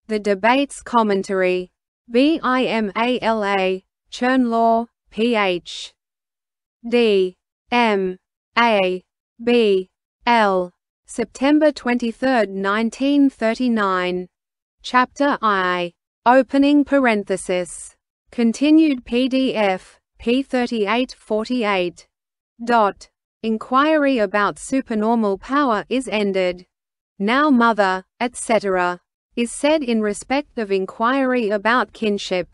The Debates Commentary. BIMALA, Chern Law, Ph.D. M.A.B. L. September 23, 1939. Chapter I. Opening parenthesis. Continued PDF, p3848. Inquiry about supernormal power is ended. Now mother, etc., is said in respect of inquiry about kinship.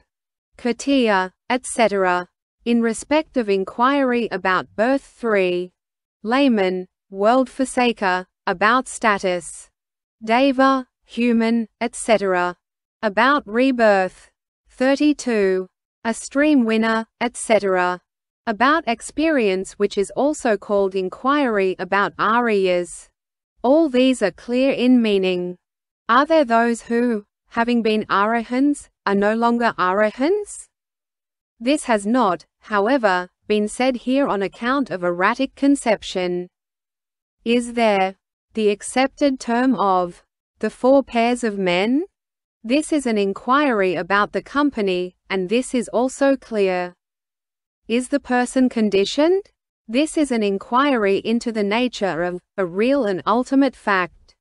Katia, etc., in respect of inquiry about birth. 3. Layman, world forsaker, about status. Deva, human, etc., about rebirth. 32. A stream winner, etc., about experience, which is also called inquiry about ariyas. All these are clear in meaning. Are there those who, having been arahants, are no longer arahants? This has not, however, been said here on account of erratic conception. Is there the accepted term of the four pairs of men? This is an inquiry about the company, and this is also clear. Is the person conditioned? This is an inquiry into the nature of a real and ultimate fact.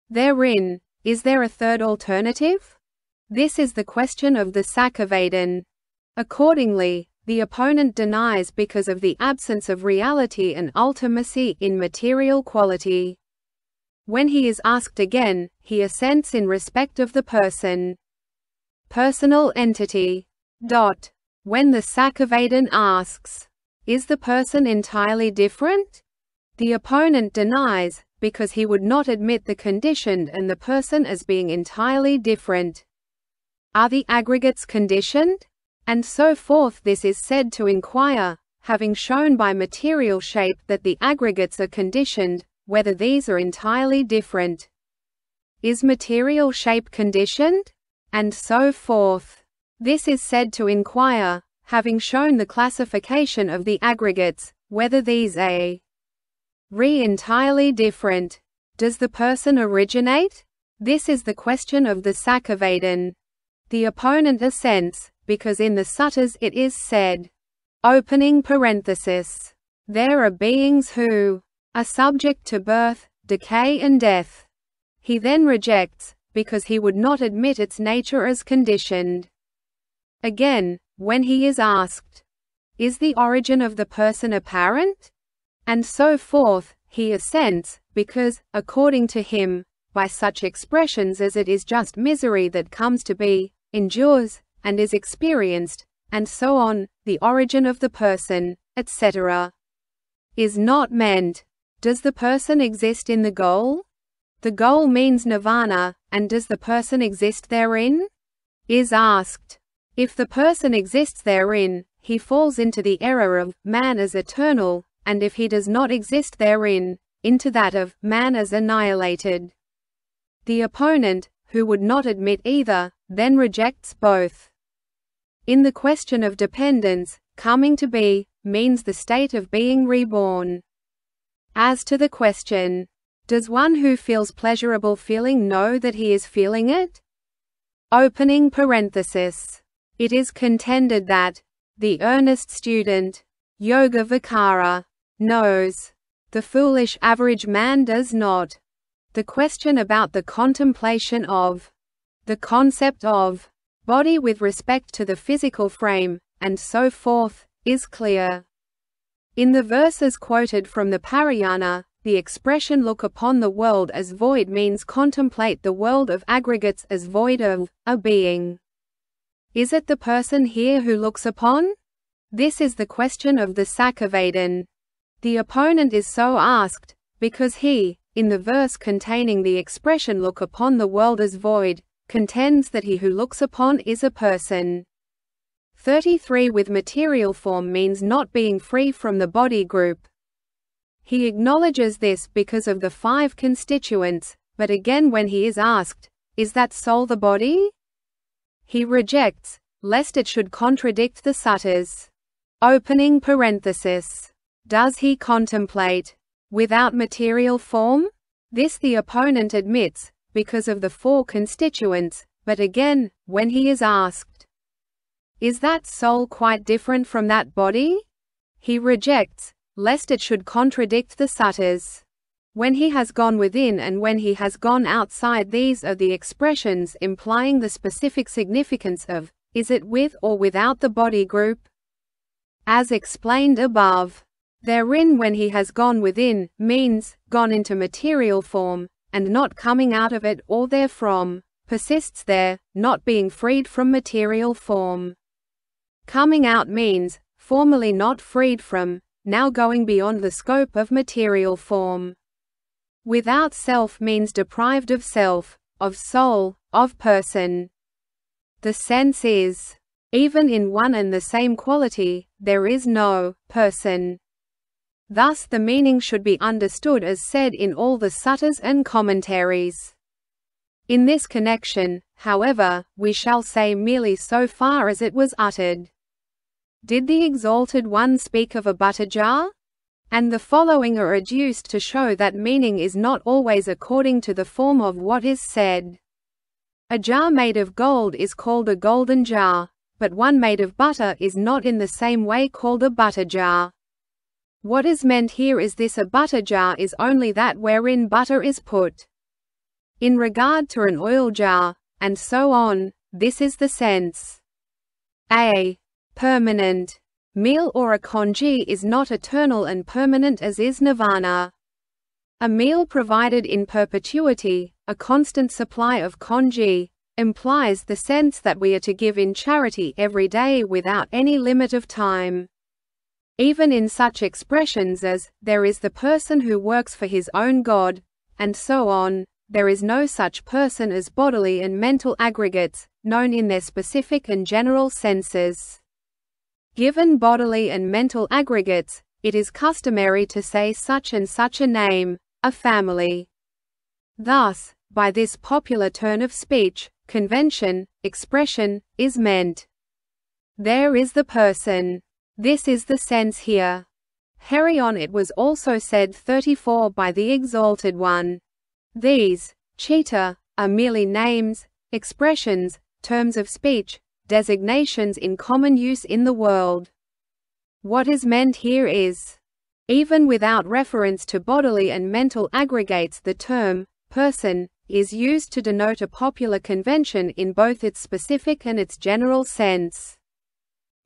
Therein, is there a third alternative? This is the question of the Sakaveden. Accordingly, the opponent denies because of the absence of reality and ultimacy in material quality. When he is asked again, he assents in respect of the person. Personal entity. When the Sakaveden asks, is the person entirely different? The opponent denies, because he would not admit the conditioned and the person as being entirely different. Are the aggregates conditioned? And so forth. This is said to inquire, having shown by material shape that the aggregates are conditioned, whether these are entirely different. Is material shape conditioned? And so forth. This is said to inquire, having shown the classification of the aggregates, whether these are entirely different. Does the person originate? This is the question of the Sakaveden. The opponent assents, because in the suttas it is said, opening parenthesis, there are beings who are subject to birth, decay and death. He then rejects, because he would not admit its nature as conditioned. Again, when he is asked, is the origin of the person apparent? And so forth, he assents, because, according to him, by such expressions as it is just misery that comes to be, endures, and is experienced, and so on, the origin of the person, etc., is not meant. Does the person exist in the goal? The goal means nirvana, and does the person exist therein? Is asked. If the person exists therein, he falls into the error of man as eternal, and if he does not exist therein, into that of man as annihilated. The opponent, who would not admit either, then rejects both. In the question of dependence, coming to be means the state of being reborn. As to the question, does one who feels pleasurable feeling know that he is feeling it? Opening parenthesis. It is contended that the earnest student, Yoga Vicara, knows. The foolish average man does not. The question about the contemplation of the concept of body with respect to the physical frame, and so forth, is clear. In the verses quoted from the Parayana, the expression look upon the world as void means contemplate the world of aggregates as void of a being. Is it the person here who looks upon? This is the question of the Sakaveden. The opponent is so asked, because he, in the verse containing the expression look upon the world as void, contends that he who looks upon is a person. 33 With material form means not being free from the body group. He acknowledges this because of the 5 constituents, but again when he is asked, is that soul the body? He rejects, lest it should contradict the suttas. Opening parenthesis. Does he contemplate without material form? This the opponent admits, because of the four constituents, but again, when he is asked, "Is that soul quite different from that body?" he rejects, lest it should contradict the suttas. When he has gone within and when he has gone outside, these are the expressions implying the specific significance of, is it with or without the body group? As explained above. Therein when he has gone within, means, gone into material form, and not coming out of it or therefrom, persists there, not being freed from material form. Coming out means, formerly not freed from, now going beyond the scope of material form. Without self means deprived of self, of soul, of person. The sense is, even in one and the same quality, there is no person. Thus the meaning should be understood as said in all the suttas and commentaries. In this connection, however, we shall say merely so far as it was uttered. Did the Exalted One speak of a butter jar? And the following are adduced to show that meaning is not always according to the form of what is said. A jar made of gold is called a golden jar, but one made of butter is not in the same way called a butter jar. What is meant here is this: a butter jar is only that wherein butter is put. In regard to an oil jar, and so on, this is the sense. A permanent meal or a congee is not eternal and permanent as is nirvana. A meal provided in perpetuity, a constant supply of congee, implies the sense that we are to give in charity every day without any limit of time. Even in such expressions as, there is the person who works for his own God, and so on, there is no such person as bodily and mental aggregates, known in their specific and general senses. Given bodily and mental aggregates, it is customary to say such and such a name, a family. Thus, by this popular turn of speech, convention, expression, is meant. There is the person. This is the sense here. Herion it was also said 34 by the Exalted One. These, Chita, are merely names, expressions, terms of speech, designations in common use in the world. What is meant here is, even without reference to bodily and mental aggregates, the term, person, is used to denote a popular convention in both its specific and its general sense.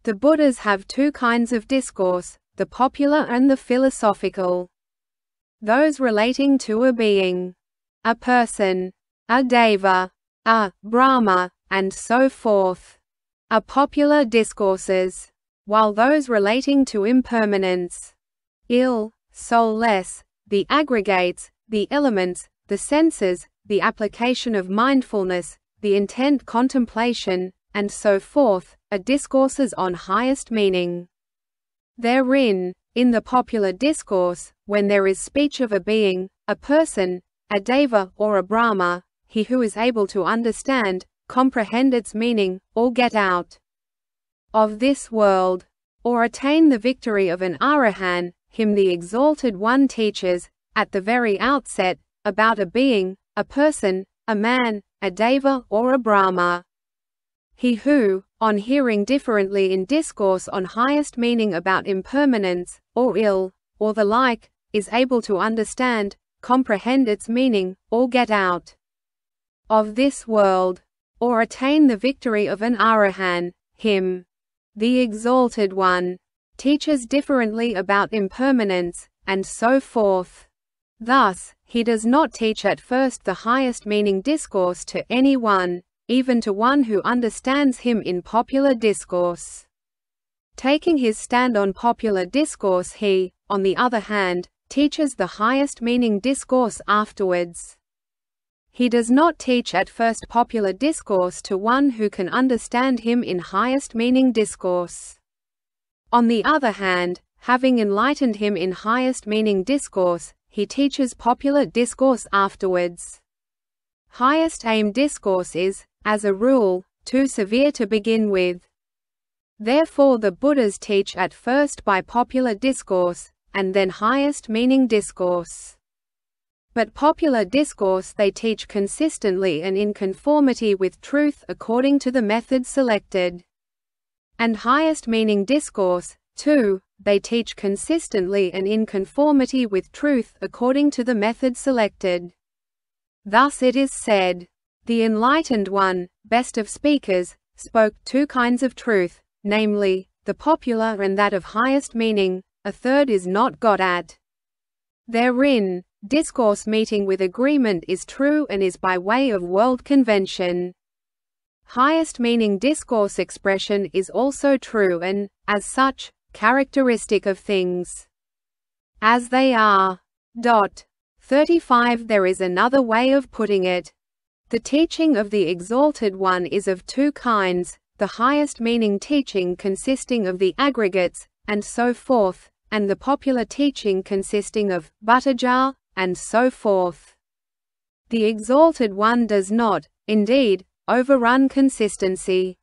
The Buddhas have two kinds of discourse, the popular and the philosophical. Those relating to a being, a person, a deva, a Brahma, and so forth, are popular discourses, while those relating to impermanence, ill, soulless, the aggregates, the elements, the senses, the application of mindfulness, the intent contemplation, and so forth, are discourses on highest meaning. Therein, in the popular discourse, when there is speech of a being, a person, a deva or a Brahma, he who is able to understand, comprehend its meaning, or get out of this world, or attain the victory of an Arahan, him the Exalted One teaches, at the very outset, about a being, a person, a man, a deva or a Brahma. He who, on hearing differently in discourse on highest meaning about impermanence, or ill, or the like, is able to understand, comprehend its meaning, or get out of this world, or attain the victory of an Arahan, him the Exalted One teaches differently about impermanence, and so forth. Thus, he does not teach at first the highest meaning discourse to any one, even to one who understands him in popular discourse. Taking his stand on popular discourse, he, on the other hand, teaches the highest meaning discourse afterwards. He does not teach at first popular discourse to one who can understand him in highest meaning discourse. On the other hand, having enlightened him in highest meaning discourse, he teaches popular discourse afterwards. Highest aim discourse is, as a rule, too severe to begin with. Therefore the Buddhas teach at first by popular discourse, and then highest meaning discourse. But popular discourse they teach consistently and in conformity with truth according to the method selected. And highest meaning discourse, too, they teach consistently and in conformity with truth according to the method selected. Thus it is said, "The Enlightened One, best of speakers, spoke two kinds of truth, namely, the popular and that of highest meaning, a third is not got at. Therein, discourse meeting with agreement is true and is by way of world convention. Highest meaning discourse expression is also true and, as such, characteristic of things as they are." 35 There is another way of putting it. The teaching of the Exalted One is of two kinds, the highest meaning teaching consisting of the aggregates, and so forth, and the popular teaching consisting of Bhattacharya, and so forth. The Exalted One does not, indeed, overrun consistency.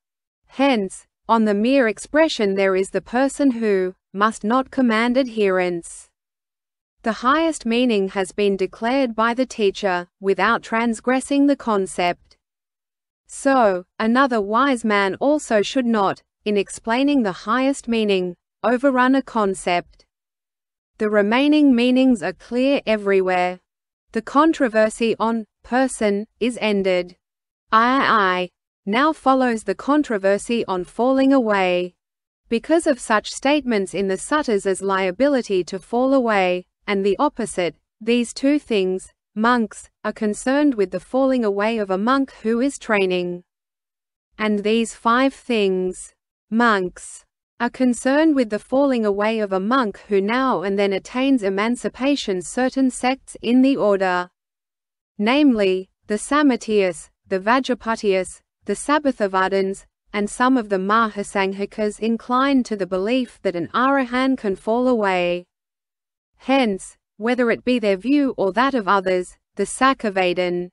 Hence, on the mere expression there is the person who must not command adherence. The highest meaning has been declared by the teacher, without transgressing the concept. So, another wise man also should not, in explaining the highest meaning, overrun a concept. The remaining meanings are clear everywhere. The controversy on person is ended. Now follows the controversy on falling away. Because of such statements in the suttas as liability to fall away, and the opposite, these two things, monks, are concerned with the falling away of a monk who is training. And these 5 things, monks, are concerned with the falling away of a monk who now and then attains emancipation. Certain sects in the order, namely, the Samatiyas, the Vajrapatiyas, the Sabbathavadins, and some of the Mahasanghikas incline to the belief that an Arahan can fall away. Hence, whether it be their view or that of others, the Sakavadan,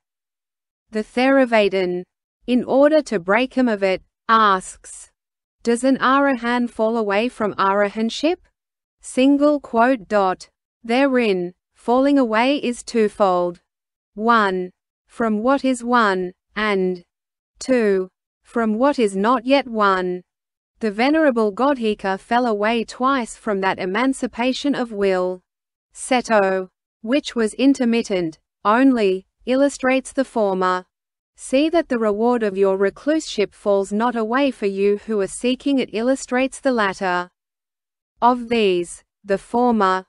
the Theravadin, in order to break him of it, asks, "Does an Arahan fall away from Arahanship?" Therein, falling away is twofold. 1. From what is one, and 2. From what is not yet one. The Venerable Godhika fell away twice from that emancipation of will. Seto, which was intermittent, only, illustrates the former. See that the reward of your recluseship falls not away for you who are seeking it illustrates the latter. Of these, the former,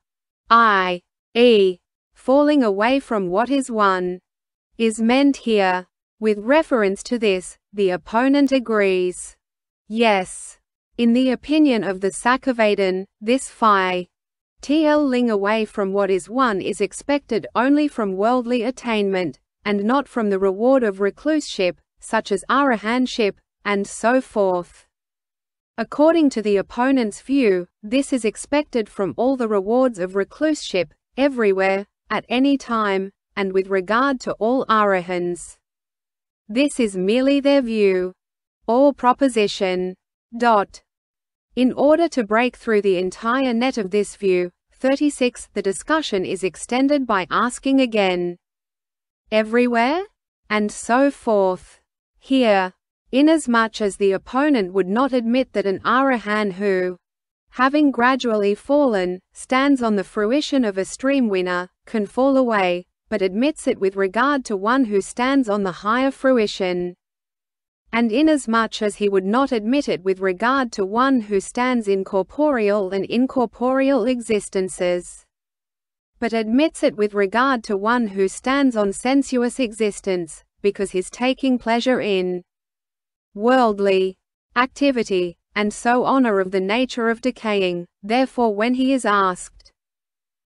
i.e., falling away from what is one, is meant here. With reference to this, the opponent agrees. Yes. In the opinion of the Sakavadan, this ling away from what is one is expected only from worldly attainment, and not from the reward of recluseship, such as Arahanship, and so forth. According to the opponent's view, this is expected from all the rewards of recluseship, everywhere, at any time, and with regard to all Arahants. This is merely their view, or proposition. In order to break through the entire net of this view, 36, the discussion is extended by asking again, everywhere? And so forth. Here, inasmuch as the opponent would not admit that an Arahan who, having gradually fallen, stands on the fruition of a stream winner, can fall away, but admits it with regard to one who stands on the higher fruition. And inasmuch as he would not admit it with regard to one who stands in corporeal and incorporeal existences, but admits it with regard to one who stands on sensuous existence, because his taking pleasure in worldly activity, and so honor of the nature of decaying, therefore when he is asked,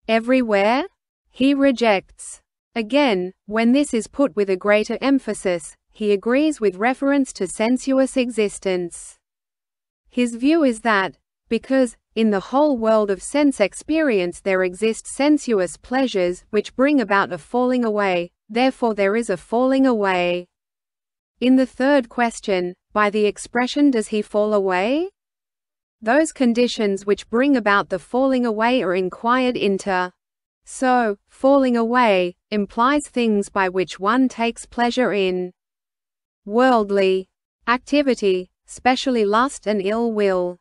everywhere? He rejects. Again, when this is put with a greater emphasis, he agrees with reference to sensuous existence. His view is that, because, in the whole world of sense experience there exist sensuous pleasures which bring about a falling away, therefore there is a falling away. In the third question, by the expression does he fall away? Those conditions which bring about the falling away are inquired into. So, falling away implies things by which one takes pleasure in. Worldly activity, especially lust and ill will.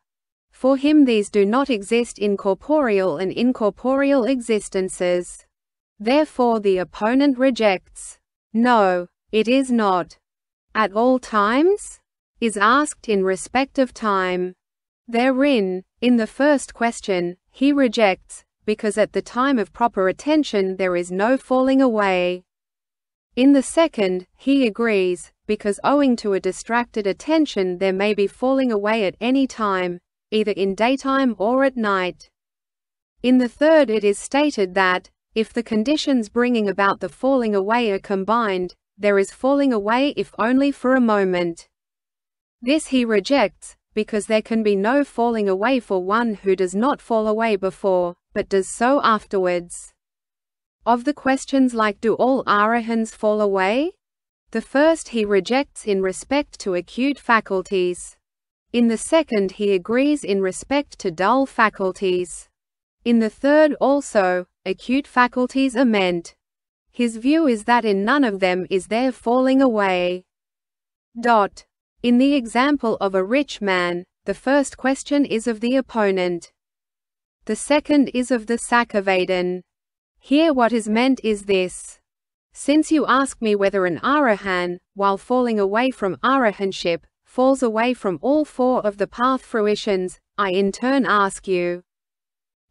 For him these do not exist in corporeal and incorporeal existences. Therefore the opponent rejects. No, it is not. At all times? Is asked in respect of time. Therein, in the first question, he rejects, because at the time of proper attention there is no falling away. In the second, he agrees, because owing to a distracted attention there may be falling away at any time, either in daytime or at night. In the third it is stated that, if the conditions bringing about the falling away are combined, there is falling away if only for a moment. This he rejects, because there can be no falling away for one who does not fall away before, but does so afterwards. Of the questions like do all arahants fall away? The first he rejects in respect to acute faculties. In the second he agrees in respect to dull faculties. In the third also, acute faculties are meant. His view is that in none of them is there falling away. In the example of a rich man, the first question is of the opponent. The second is of the Sakavadan. Here what is meant is this. Since you ask me whether an arahant, while falling away from arahantship, falls away from all four of the path fruitions, I in turn ask you.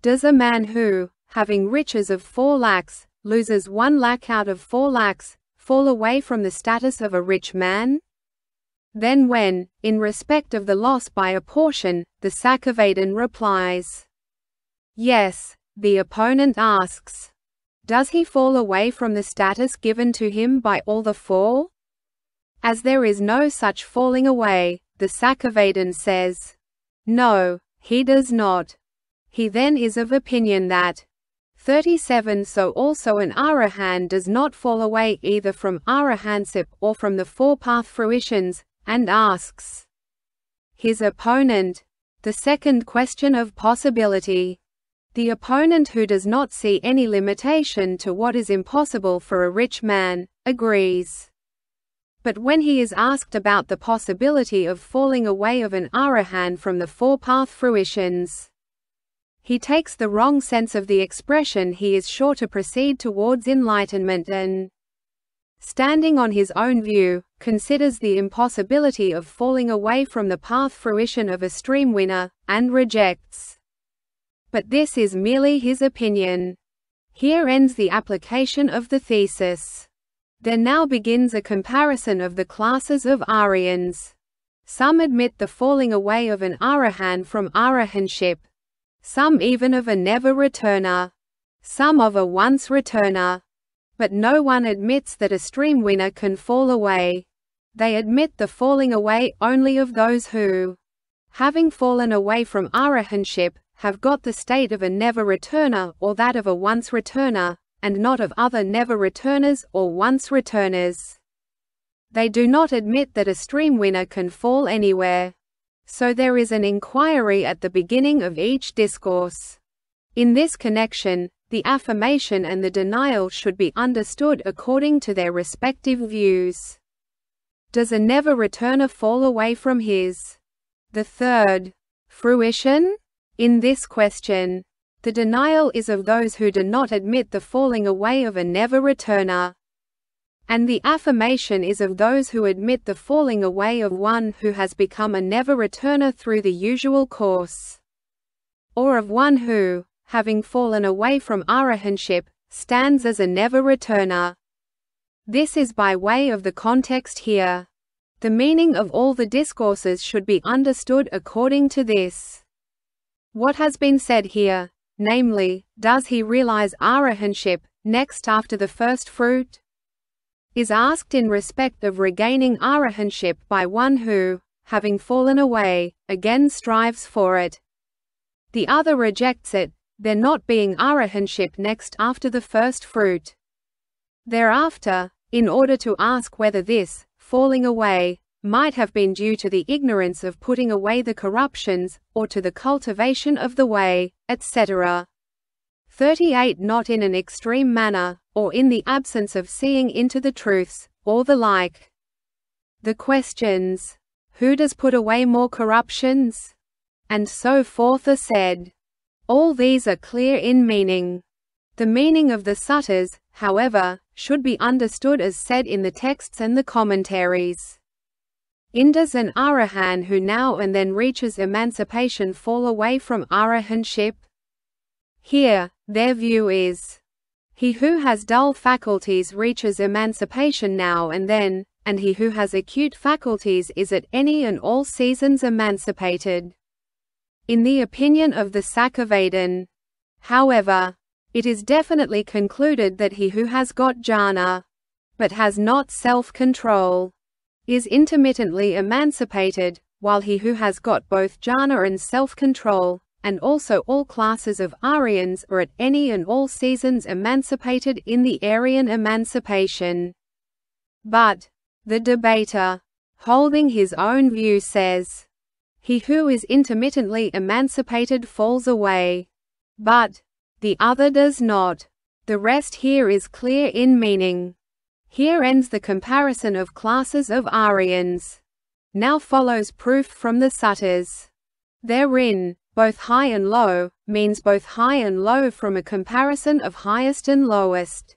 Does a man who, having riches of 4 lakhs, loses 1 lakh out of 4 lakhs, fall away from the status of a rich man? Then when, in respect of the loss by a portion, the Sakavadan replies, yes, the opponent asks, does he fall away from the status given to him by all the 4? As there is no such falling away, the Sakavadan says, no, he does not. He then is of opinion that 37 so also an arahant does not fall away either from arahantship or from the 4 path fruitions, and asks his opponent the second question of possibility. The opponent, who does not see any limitation to what is impossible for a rich man, agrees. But when he is asked about the possibility of falling away of an arahant from the 4 path fruitions, he takes the wrong sense of the expression. He is sure to proceed towards enlightenment and, standing on his own view, considers the impossibility of falling away from the path fruition of a stream winner, and rejects. But this is merely his opinion. Here ends the application of the thesis. There now begins a comparison of the classes of Aryans. Some admit the falling away of an arahant from arahantship. Some even of a never-returner. Some of a once-returner. But no one admits that a stream winner can fall away. They admit the falling away only of those who, having fallen away from arahantship, have got the state of a never-returner or that of a once-returner, and not of other never-returners or once-returners. They do not admit that a stream winner can fall anywhere. So there is an inquiry at the beginning of each discourse. In this connection, the affirmation and the denial should be understood according to their respective views. Does a never-returner fall away from his the third fruition? In this question, the denial is of those who do not admit the falling away of a never-returner. And the affirmation is of those who admit the falling away of one who has become a never-returner through the usual course. Or of one who, having fallen away from arahantship, stands as a never-returner. This is by way of the context here. The meaning of all the discourses should be understood according to this. What has been said here, namely, does he realize arahantship, next after the first fruit? Is asked in respect of regaining arahantship by one who, having fallen away, again strives for it. The other rejects it, there not being arahantship next after the first fruit. Thereafter, in order to ask whether this, falling away, might have been due to the ignorance of putting away the corruptions, or to the cultivation of the way, etc. 38 Not in an extreme manner, or in the absence of seeing into the truths, or the like. The questions, who does put away more corruptions? And so forth are said. All these are clear in meaning. The meaning of the suttas, however, should be understood as said in the texts and the commentaries. Does an Arahan who now and then reaches emancipation fall away from Arahantship? Here, their view is, he who has dull faculties reaches emancipation now and then, and he who has acute faculties is at any and all seasons emancipated. In the opinion of the Sakavadin, however, it is definitely concluded that he who has got jhana, but has not self-control, is intermittently emancipated, while he who has got both jhana and self-control, and also all classes of Aryans are at any and all seasons emancipated in the Aryan emancipation. But the debater, holding his own view, says, he who is intermittently emancipated falls away, but the other does not. The rest here is clear in meaning. Here ends the comparison of classes of Aryans. Now follows proof from the suttas. Therein, both high and low, means both high and low from a comparison of highest and lowest.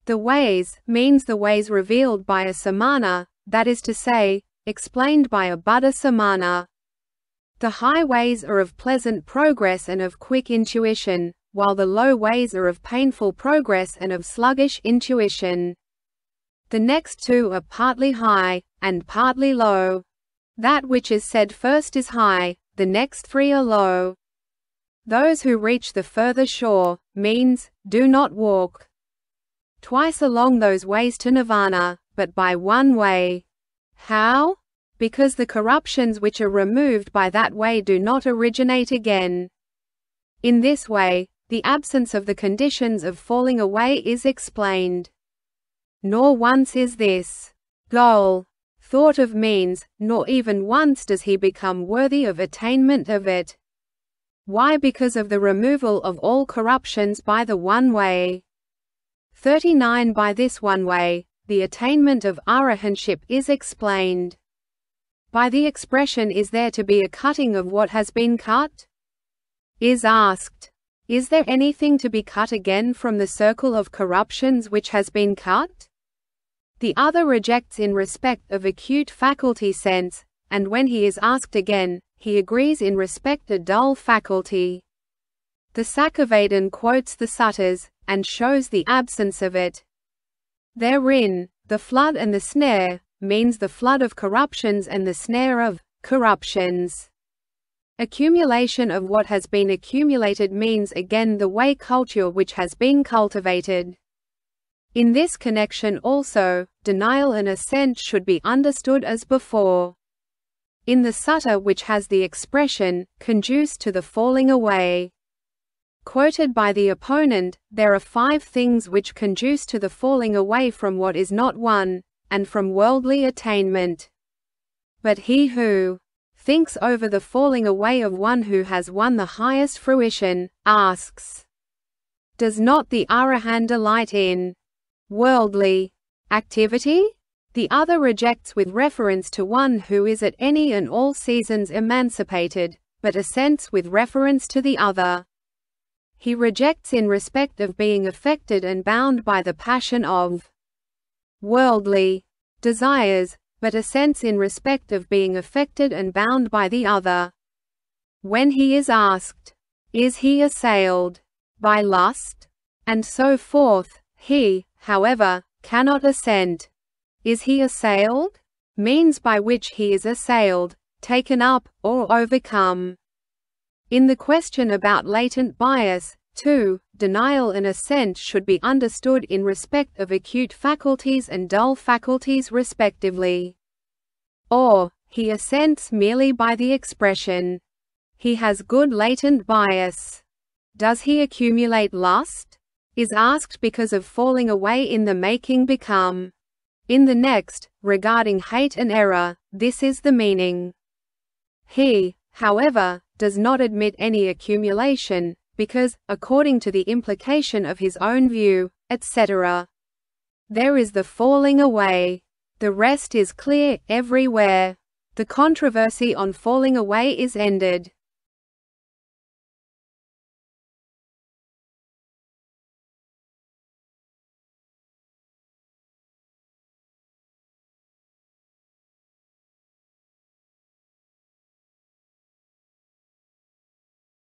The ways, means the ways revealed by a samana, that is to say, explained by a Buddha samana. The high ways are of pleasant progress and of quick intuition, while the low ways are of painful progress and of sluggish intuition. The next two are partly high, and partly low. That which is said first is high, the next three are low. Those who reach the further shore, means, do not walk twice along those ways to nirvana, but by one way. How? Because the corruptions which are removed by that way do not originate again. In this way, the absence of the conditions of falling away is explained. Nor once is this goal thought of means, nor even once does he become worthy of attainment of it. Why? Because of the removal of all corruptions by the one way. 39 By this one way, the attainment of arahantship is explained. By the expression is there to be a cutting of what has been cut? Is asked, is there anything to be cut again from the circle of corruptions which has been cut? The other rejects in respect of acute faculty sense, and when he is asked again, he agrees in respect of dull faculty. The Sakavadin quotes the suttas, and shows the absence of it. Therein, the flood and the snare, means the flood of corruptions and the snare of corruptions. Accumulation of what has been accumulated means again the way culture which has been cultivated. In this connection also, denial and assent should be understood as before. In the sutta which has the expression, conduce to the falling away, quoted by the opponent, there are 5 things which conduce to the falling away from what is not one, and from worldly attainment. But he who thinks over the falling away of one who has won the highest fruition, asks, does not the Arahant delight in worldly activity? The other rejects with reference to one who is at any and all seasons emancipated, but assents with reference to the other. He rejects in respect of being affected and bound by the passion of worldly desires, but assents in respect of being affected and bound by the other. When he is asked, is he assailed by lust? And so forth, he, however, cannot assent. Is he assailed? Means by which he is assailed, taken up, or overcome. In the question about latent bias, too, denial and assent should be understood in respect of acute faculties and dull faculties respectively. Or, he assents merely by the expression, he has good latent bias. Does he accumulate lust? Is asked because of falling away in the making become. In the next, regarding hate and error, this is the meaning. He, however, does not admit any accumulation, because, according to the implication of his own view, etc. There is the falling away. The rest is clear, everywhere. The controversy on falling away is ended.